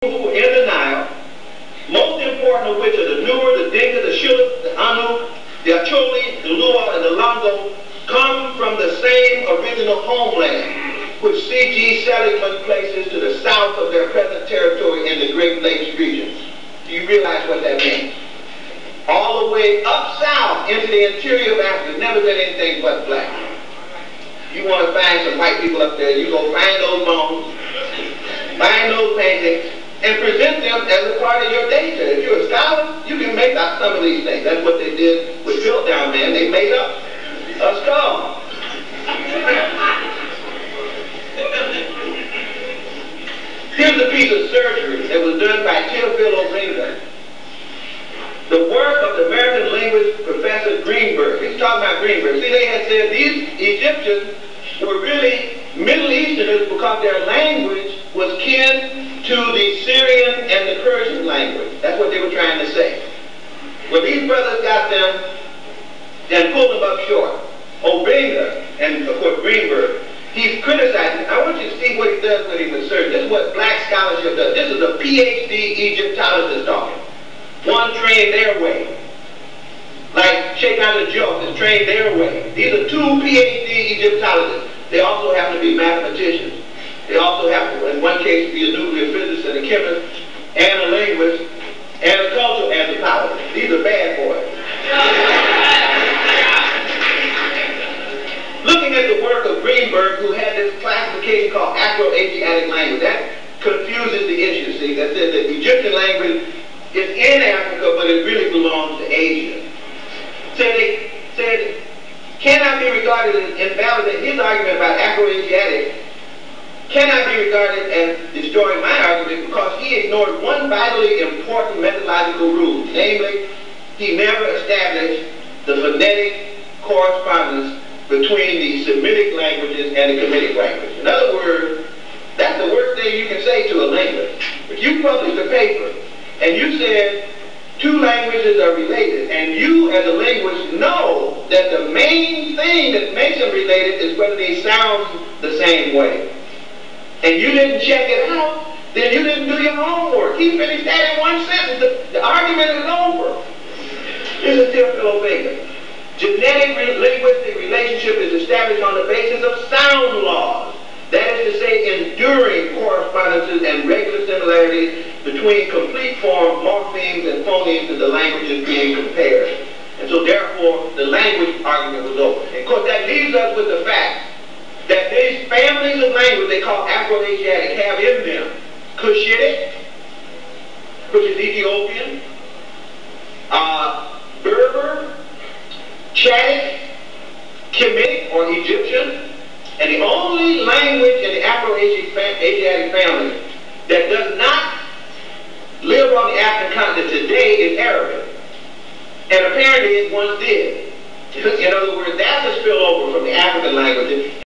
who were in the Nile, most important of which are the Nuer, the Dinka, the Shilluk, the Anu, the Acholi, the Lua, and the Longo, come from the same original homeland, which C.G. Seligman places to the south of their present territory in the Great Lakes region. Do you realize what that means? All the way up south into the interior of Africa, never been anything but black. You want to find some white people up there, you go find those bones, find those paintings, and present them as a part of your data. If you're a scholar, you can make up some of these things. That's what they did with Piltdown Man. They made up a skull. Here's a piece of surgery that was done by Theophil Obenga, the work of the American linguist Professor Greenberg. He's talking about Greenberg. See, they had said these Egyptians were really Middle Easterners because their language was kin to the Syrian and the Persian language. That's what they were trying to say. Well, these brothers got them and pulled them up short. Obenga and, of course, Greenberg, he's criticizing. I want you to see what he does when he researches. This is what black scholarship does. This is a PhD Egyptologist talking. One trained their way. Like Sheikh Anta Diop is trained their way. These are two PhD Egyptologists. They also happen to be mathematicians. They also have to, in one case, be a nuclear physicist and a chemist, and a linguist, and a cultural anthropologist. These are bad boys. Looking at the work of Greenberg, who had this classification called Afro-Asiatic language, that confuses the issue, see. That says that Egyptian language is in Africa, but it really belongs to Asia. Said cannot be regarded as invalid. His argument about Afro-Asiatic cannot be regarded as destroying my argument because he ignored one vitally important methodological rule. Namely, he never established the phonetic correspondence between the Semitic languages and the Kemetic language. In other words, that's the worst thing you can say to a linguist. If you published a paper and you said two languages are related, and you as a linguist know that the main thing that makes them related is whether they sound the same way, and you didn't check it out, then you didn't do your homework. He finished that in one sentence. The argument is over. This is Theophil Obenga. Genetic linguistic relationship is established on the basis of sound laws. That is to say, enduring correspondences and regular similarities between complete form, morphemes, and phonemes of the languages being compared. And so therefore, the language argument was over. And of course, that leaves us with the fact that these families of language they call Afro-Asiatic have in them Cushitic, which is Ethiopian, Berber, Chadic, Kemetic or Egyptian, and the only language in the Afro-Asiatic family that does not live on the African continent today is Arabic. And apparently it once did. In other words, that's a spillover from the African languages.